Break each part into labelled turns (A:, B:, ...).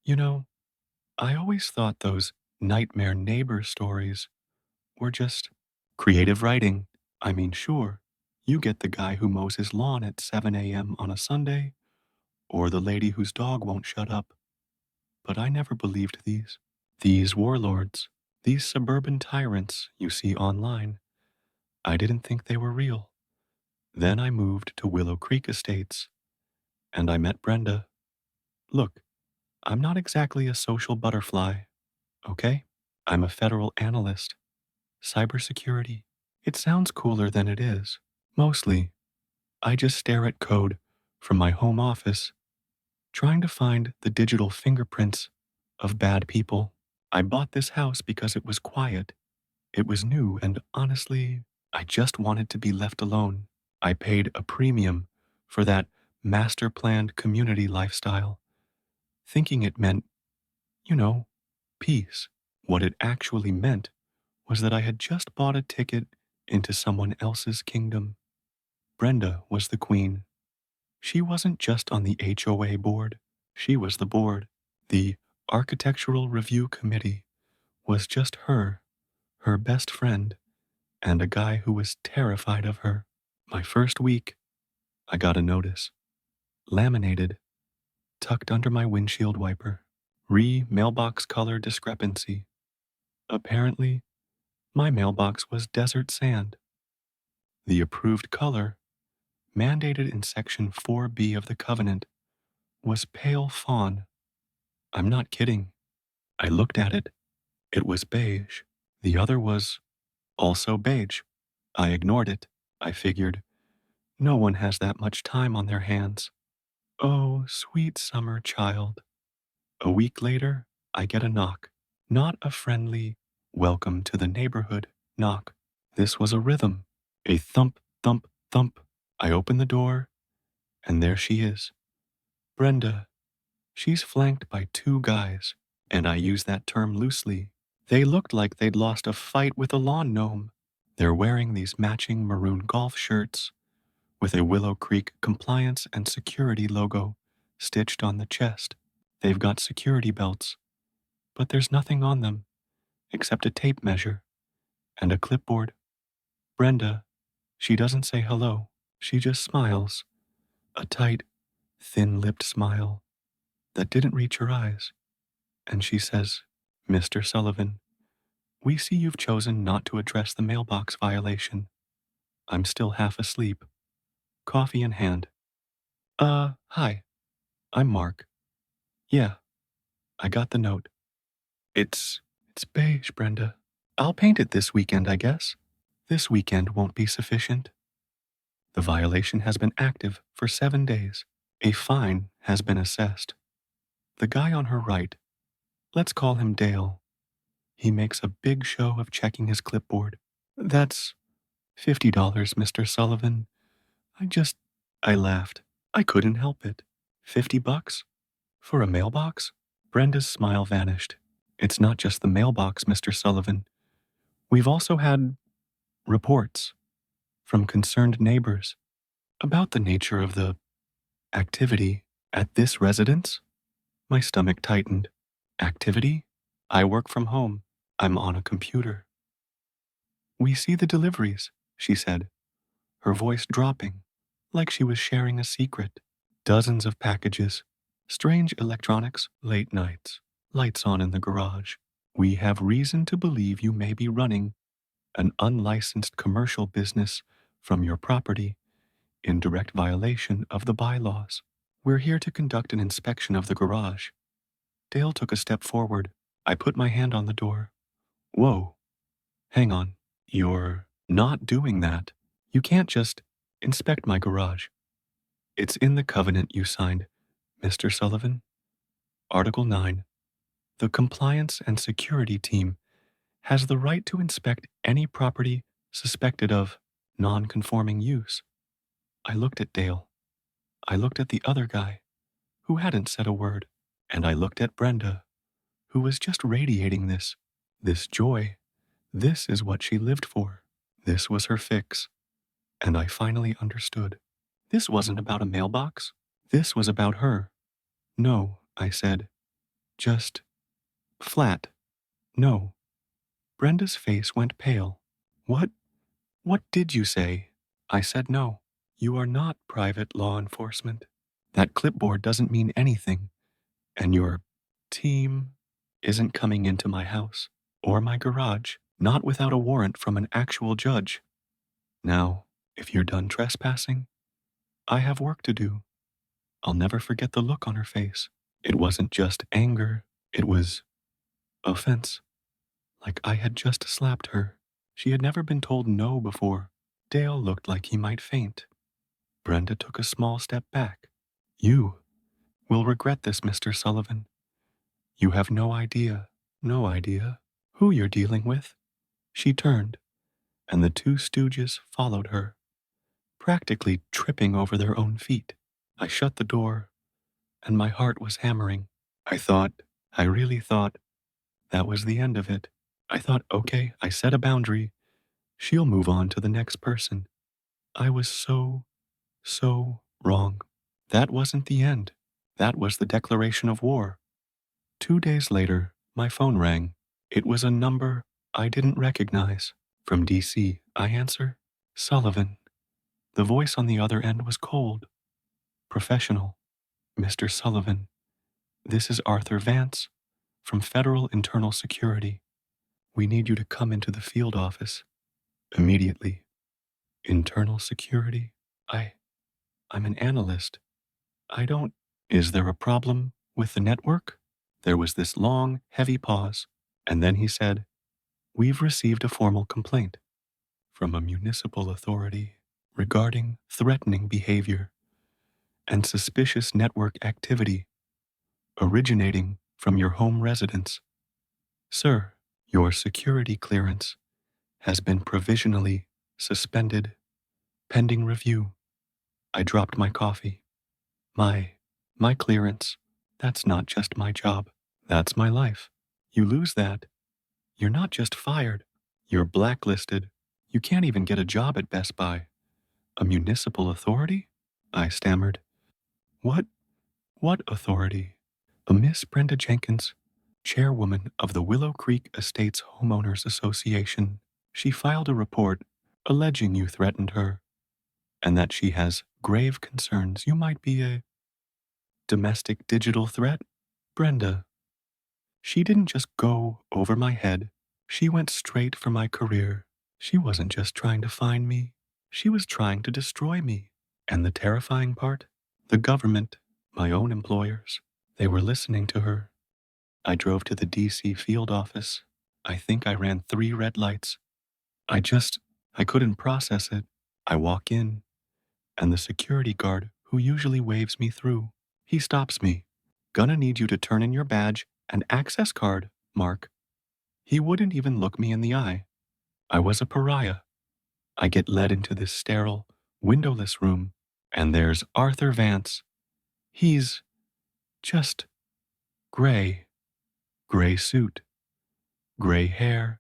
A: You know, I always thought those nightmare neighbor stories were just creative writing. I mean, sure, you get the guy who mows his lawn at 7 a.m. on a Sunday, or the lady whose dog won't shut up. But I never believed these. These warlords, these suburban tyrants you see online, I didn't think they were real. Then I moved to Willow Creek Estates, and I met Brenda. Look, I'm not exactly a social butterfly, okay? I'm a federal analyst. Cybersecurity. It sounds cooler than it is. Mostly, I just stare at code from my home office, trying to find the digital fingerprints of bad people. I bought this house because it was quiet. It was new, and honestly, I just wanted to be left alone. I paid a premium for that master planned community lifestyle, thinking it meant, you know, peace. What it actually meant was that I had just bought a ticket into someone else's kingdom. Brenda was the queen. She wasn't just on the HOA board, she was the board. The Architectural Review Committee was just her best friend, and a guy who was terrified of her. My first week, I got a notice, laminated, tucked under my windshield wiper. Mailbox color discrepancy. Apparently, my mailbox was desert sand. The approved color, mandated in Section 4B of the Covenant, was pale fawn. I'm not kidding. I looked at it. It was beige. The other was also beige. I ignored it. I figured, no one has that much time on their hands. Oh, sweet summer child. A week later, I get a knock. Not a friendly, welcome to the neighborhood knock. This was a rhythm. A thump, thump, thump. I open the door, and there she is. Brenda. She's flanked by two guys, and I use that term loosely. They looked like they'd lost a fight with a lawn gnome. They're wearing these matching maroon golf shirts with a Willow Creek compliance and security logo stitched on the chest. They've got security belts, but there's nothing on them except a tape measure and a clipboard. Brenda, she doesn't say hello. She just smiles, a tight, thin-lipped smile that didn't reach her eyes. And she says, Mr. Sullivan, we see you've chosen not to address the mailbox violation. I'm still half asleep, coffee in hand. Hi, I'm Mark. Yeah, I got the note. It's beige, Brenda. I'll paint it this weekend, I guess. This weekend won't be sufficient. The violation has been active for 7 days. A fine has been assessed. The guy on her right, let's call him Dale. He makes a big show of checking his clipboard. That's $50, Mr. Sullivan. I just, I laughed. I couldn't help it. $50? For a mailbox? Brenda's smile vanished. It's not just the mailbox, Mr. Sullivan. We've also had reports from concerned neighbors about the nature of the activity at this residence. My stomach tightened. Activity? I work from home. I'm on a computer. We see the deliveries, she said, her voice dropping, like she was sharing a secret. Dozens of packages, strange electronics, late nights, lights on in the garage. We have reason to believe you may be running an unlicensed commercial business from your property in direct violation of the bylaws. We're here to conduct an inspection of the garage. Dale took a step forward. I put my hand on the door. Whoa, hang on. You're not doing that. You can't just inspect my garage. It's in the covenant you signed, Mr. Sullivan. Article 9. The Compliance and Security Team has the right to inspect any property suspected of non-conforming use. I looked at Dale. I looked at the other guy, who hadn't said a word, and I looked at Brenda, who was just radiating this joy. This is what she lived for. This was her fix. And I finally understood. This wasn't about a mailbox. This was about her. No, I said, Just flat. No. Brenda's face went pale. What did you say? I said no. You are not private law enforcement. That clipboard doesn't mean anything, and your team isn't coming into my house or my garage, not without a warrant from an actual judge. Now, if you're done trespassing, I have work to do. I'll never forget the look on her face. It wasn't just anger, it was offense. Like I had just slapped her. She had never been told no before. Dale looked like he might faint. Brenda took a small step back. You will regret this, Mr. Sullivan. You have no idea who you're dealing with. She turned, and the two stooges followed her, practically tripping over their own feet. I shut the door, and my heart was hammering. I really thought, that was the end of it. I thought, okay, I set a boundary. She'll move on to the next person. I was so wrong. That wasn't the end. That was the declaration of war. 2 days later, my phone rang. It was a number I didn't recognize. From DC, I answer. Sullivan. The voice on the other end was cold, professional. Mr. Sullivan, this is Arthur Vance from Federal Internal Security. We need you to come into the field office immediately. Internal Security? I'm an analyst. I don't. Is there a problem with the network? There was this long, heavy pause, and then he said, We've received a formal complaint from a municipal authority regarding threatening behavior and suspicious network activity originating from your home residence. Sir, your security clearance has been provisionally suspended, pending review. I dropped my coffee. My clearance, that's not just my job. That's my life. You lose that, you're not just fired, you're blacklisted. You can't even get a job at Best Buy. A municipal authority? I stammered. What? What authority? A Miss Brenda Jenkins, chairwoman of the Willow Creek Estates Homeowners Association. She filed a report alleging you threatened her and that she has grave concerns you might be a domestic digital threat. Brenda, she didn't just go over my head. She went straight for my career. She wasn't just trying to find me. She was trying to destroy me. And the terrifying part? The government, my own employers, they were listening to her. I drove to the DC field office. I think I ran 3 red lights. I couldn't process it. I walk in, and the security guard who usually waves me through, he stops me. Gonna need you to turn in your badge and access card, Mark. He wouldn't even look me in the eye. I was a pariah. I get led into this sterile, windowless room, and there's Arthur Vance. He's just gray. Gray suit, gray hair,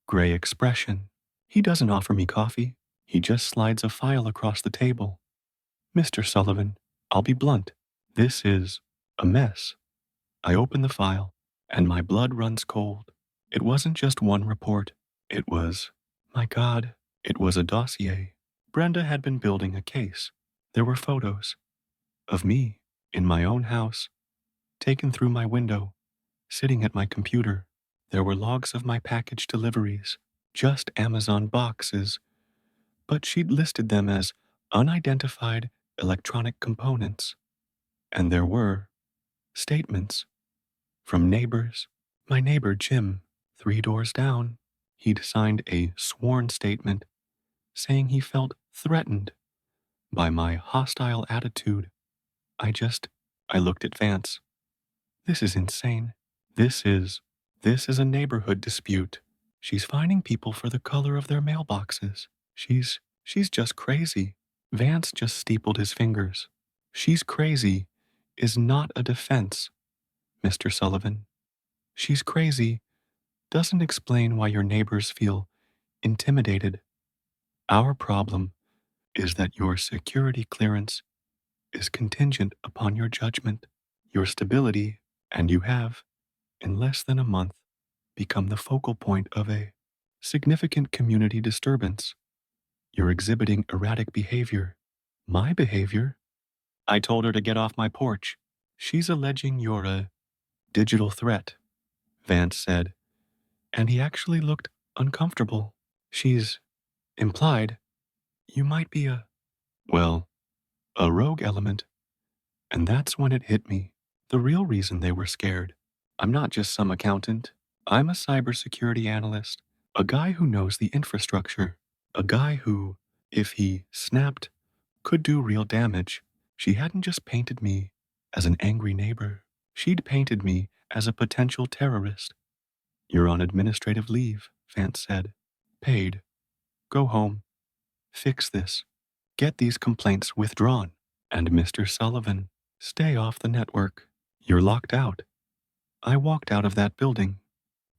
A: gray expression. He doesn't offer me coffee. He just slides a file across the table. Mr. Sullivan, I'll be blunt. This is a mess. I open the file, and my blood runs cold. It wasn't just one report. It was, my God, it was a dossier. Brenda had been building a case. There were photos of me in my own house, taken through my window, sitting at my computer. There were logs of my package deliveries, just Amazon boxes, but she'd listed them as unidentified electronic components. And there were statements from neighbors. My neighbor, Jim, 3 doors down, he'd signed a sworn statement saying he felt threatened by my hostile attitude. I looked at Vance. This is insane. This is a neighborhood dispute. She's fining people for the color of their mailboxes. She's just crazy. Vance just steepled his fingers. She's crazy is not a defense, Mr. Sullivan. She's crazy doesn't explain why your neighbors feel intimidated. Our problem is that your security clearance is contingent upon your judgment. Your stability And you have, in less than a month, become the focal point of a significant community disturbance. You're exhibiting erratic behavior. My behavior? I told her to get off my porch. She's alleging you're a digital threat, Vance said, and he actually looked uncomfortable. She's implied you might be well, a rogue element. And that's when it hit me. The real reason they were scared. I'm not just some accountant. I'm a cybersecurity analyst, a guy who knows the infrastructure, a guy who, if he snapped, could do real damage. She hadn't just painted me as an angry neighbor. She'd painted me as a potential terrorist. You're on administrative leave, Vance said. Paid. Go home. Fix this. Get these complaints withdrawn. And Mr. Sullivan, stay off the network. You're locked out. I walked out of that building.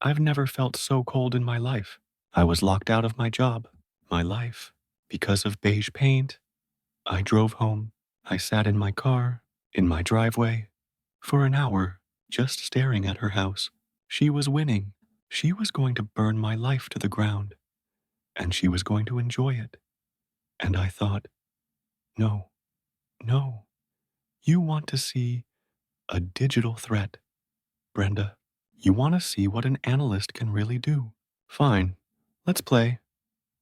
A: I've never felt so cold in my life. I was locked out of my job, my life. Because of beige paint, I drove home. I sat in my car, in my driveway, for an hour, just staring at her house. She was winning. She was going to burn my life to the ground, and she was going to enjoy it. And I thought, no, no, you want to see a digital threat, Brenda. You want to see what an analyst can really do. Fine, let's play.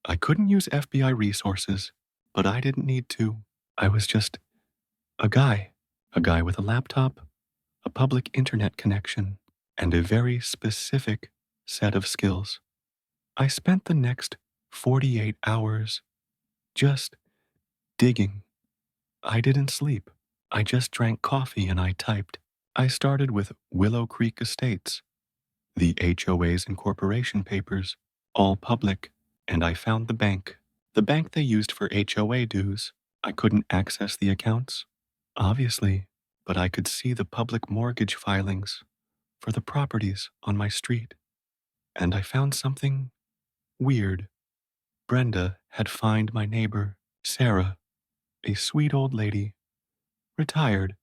A: I couldn't use FBI resources, but I didn't need to. I was just a guy with a laptop, a public internet connection, and a very specific set of skills. I spent the next 48 hours just digging. I didn't sleep. I just drank coffee and I typed. I started with Willow Creek Estates, the HOA's incorporation papers, all public, and I found the bank they used for HOA dues. I couldn't access the accounts, obviously, but I could see the public mortgage filings for the properties on my street. And I found something weird. Brenda had fined my neighbor, Sarah, a sweet old lady, retired,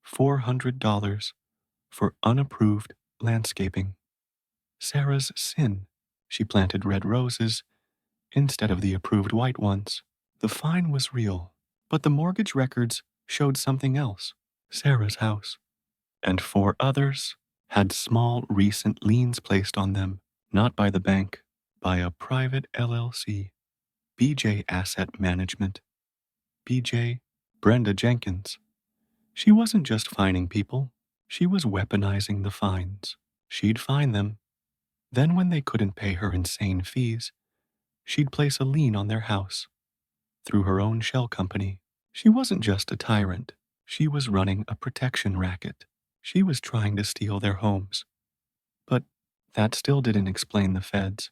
A: $400 for unapproved landscaping. Sarah's sin. She planted red roses instead of the approved white ones. The fine was real, but the mortgage records showed something else. Sarah's house. And four others had small recent liens placed on them, not by the bank, by a private LLC, BJ Asset Management. BJ, Brenda Jenkins. She wasn't just fining people, she was weaponizing the fines. She'd fine them. Then when they couldn't pay her insane fees, she'd place a lien on their house through her own shell company. She wasn't just a tyrant. She was running a protection racket. She was trying to steal their homes. But that still didn't explain the feds.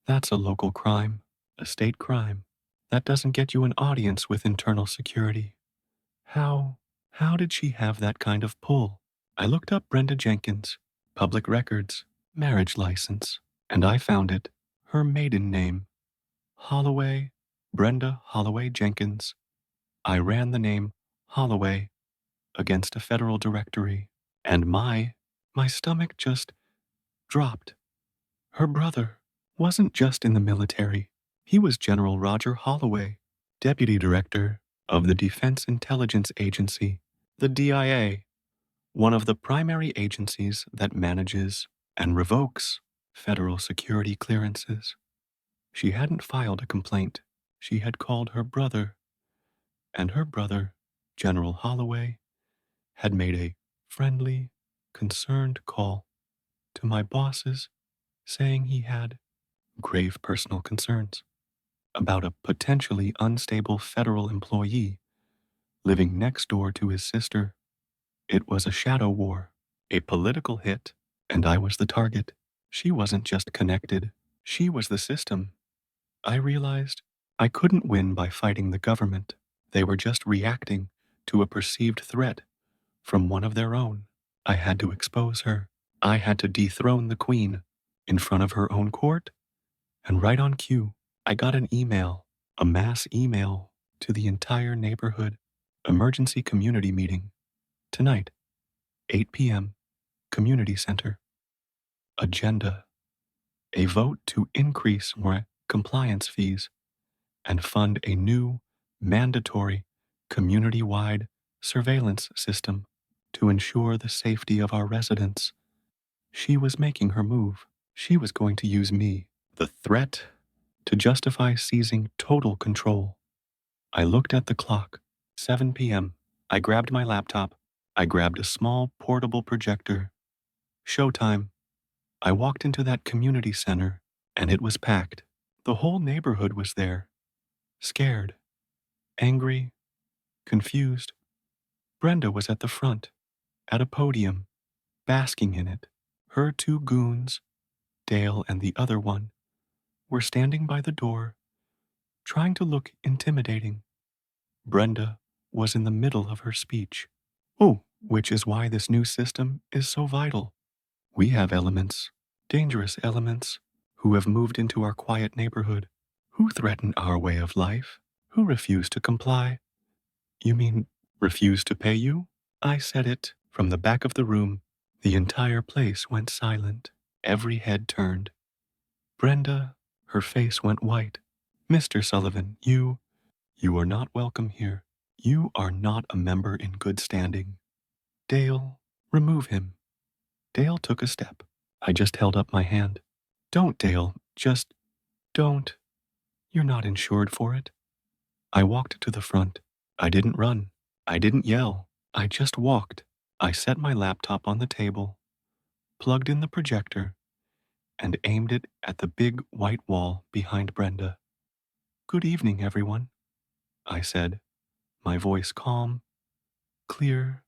A: That's a local crime, a state crime. That doesn't get you an audience with internal security. How did she have that kind of pull? I looked up Brenda Jenkins, public records, marriage license, and I found it. Her maiden name, Holloway, Brenda Holloway Jenkins. I ran the name Holloway against a federal directory, and my stomach just dropped. Her brother wasn't just in the military. He was General Roger Holloway, Deputy Director of the Defense Intelligence Agency, the DIA, one of the primary agencies that manages and revokes federal security clearances. She hadn't filed a complaint. She had called her brother, and her brother, General Holloway, had made a friendly, concerned call to my bosses saying he had grave personal concerns about a potentially unstable federal employee living next door to his sister. It was a shadow war, a political hit, and I was the target. She wasn't just connected, she was the system. I realized I couldn't win by fighting the government. They were just reacting to a perceived threat from one of their own. I had to expose her. I had to dethrone the queen in front of her own court. And right on cue, I got an email, a mass email to the entire neighborhood. Emergency community meeting. Tonight, 8 p.m. community center. Agenda: a vote to increase compliance fees and fund a new, mandatory, community-wide surveillance system to ensure the safety of our residents. She was making her move. She was going to use me, the threat, to justify seizing total control. I looked at the clock. 7 p.m. I grabbed my laptop. I grabbed a small portable projector. Showtime. I walked into that community center, and it was packed. The whole neighborhood was there. Scared, angry, confused. Brenda was at the front, at a podium, basking in it. Her two goons, Dale and the other one, were standing by the door, trying to look intimidating. Brenda was in the middle of her speech. Oh, which is why this new system is so vital. We have elements, dangerous elements, who have moved into our quiet neighborhood, who threaten our way of life, who refuse to comply. You mean refuse to pay you? I said it. From the back of the room, the entire place went silent. Every head turned. Brenda, her face went white. Mr. Sullivan, you are not welcome here. You are not a member in good standing. Dale, remove him. Dale took a step. I just held up my hand. Don't, Dale. Just don't. You're not insured for it. I walked to the front. I didn't run. I didn't yell. I just walked. I set my laptop on the table, plugged in the projector, and aimed it at the big white wall behind Brenda. Good evening, everyone, I said, my voice calm, clear,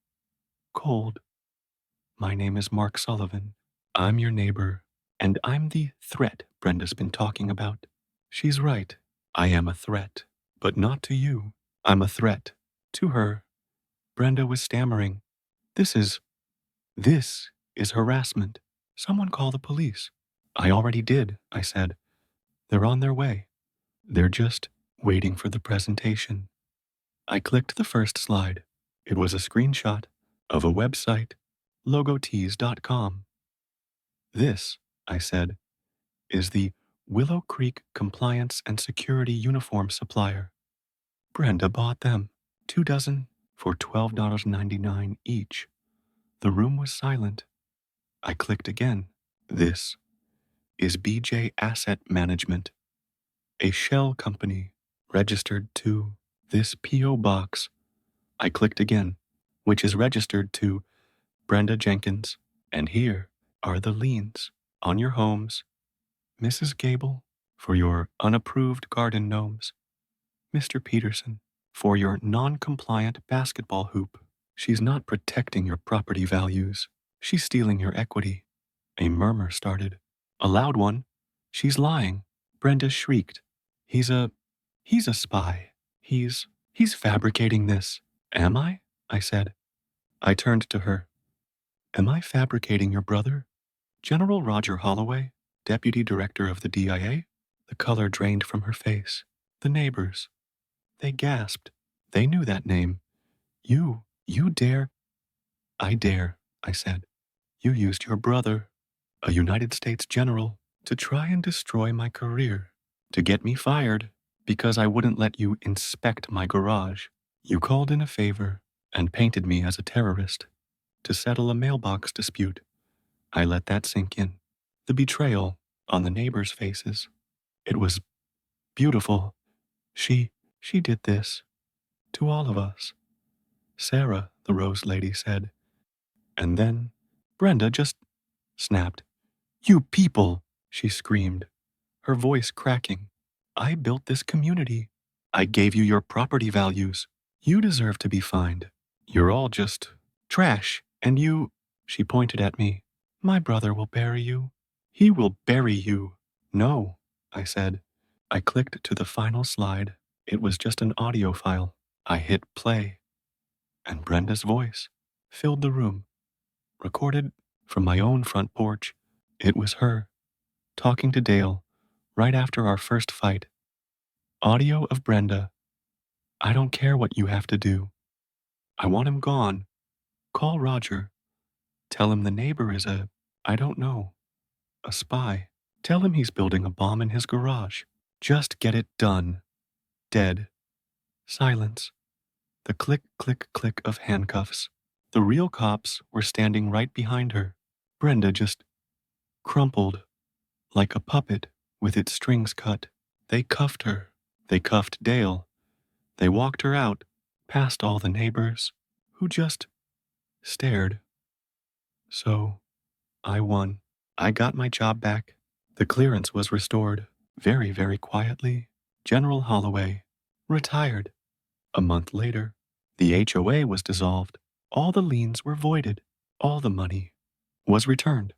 A: cold. My name is Mark Sullivan. I'm your neighbor, and I'm the threat Brenda's been talking about. She's right. I am a threat, but not to you. I'm a threat to her. Brenda was stammering. This is harassment. Someone call the police. I already did, I said. They're on their way. They're just waiting for the presentation. I clicked the first slide. It was a screenshot of a website, logotees.com. This, I said, is the Willow Creek Compliance and Security Uniform Supplier. Brenda bought them, 2 dozen, for $12.99 each. The room was silent. I clicked again. This is BJ Asset Management, a shell company registered to this P.O. box. I clicked again, which is registered to Brenda Jenkins, and here are the liens on your homes. Mrs. Gable, for your unapproved garden gnomes. Mr. Peterson, for your non-compliant basketball hoop. She's not protecting your property values. She's stealing your equity. A murmur started. A loud one. She's lying. Brenda shrieked. He's a spy. He's fabricating this. Am I? I said. I turned to her. Am I fabricating your brother? General Roger Holloway, Deputy Director of the DIA? The color drained from her face. The neighbors. They gasped. They knew that name. You dare? I dare, I said. You used your brother, a United States general, to try and destroy my career, to get me fired, because I wouldn't let you inspect my garage. You called in a favor and painted me as a terrorist to settle a mailbox dispute. I let that sink in. The betrayal on the neighbors' faces. It was beautiful. She did this to all of us. Sarah, the Rose Lady said. And then Brenda just snapped. You people, she screamed, her voice cracking. I built this community. I gave you your property values. You deserve to be fined. You're all just trash. And you, she pointed at me. My brother will bury you. He will bury you. No, I said. I clicked to the final slide. It was just an audio file. I hit play. And Brenda's voice filled the room, recorded from my own front porch. It was her, talking to Dale, right after our first fight. Audio of Brenda. I don't care what you have to do. I want him gone. Call Roger. Tell him the neighbor is I don't know, a spy. Tell him he's building a bomb in his garage. Just get it done. Dead. Silence. The click, click, click of handcuffs. The real cops were standing right behind her. Brenda just crumpled like a puppet with its strings cut. They cuffed her. They cuffed Dale. They walked her out, past all the neighbors, who just stared. So, I won. I got my job back. The clearance was restored. Very, very quietly. General Holloway retired. A month later, the HOA was dissolved. All the liens were voided. All the money was returned.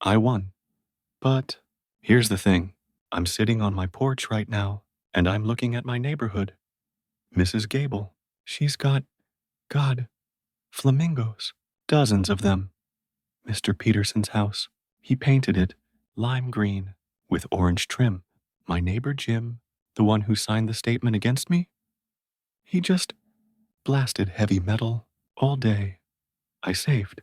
A: I won. But here's the thing. I'm sitting on my porch right now, and I'm looking at my neighborhood. Mrs. Gable, she's got, God, flamingos. Dozens of them. Mr. Peterson's house, he painted it lime green with orange trim. My neighbor Jim, the one who signed the statement against me, he just blasted heavy metal all day. I saved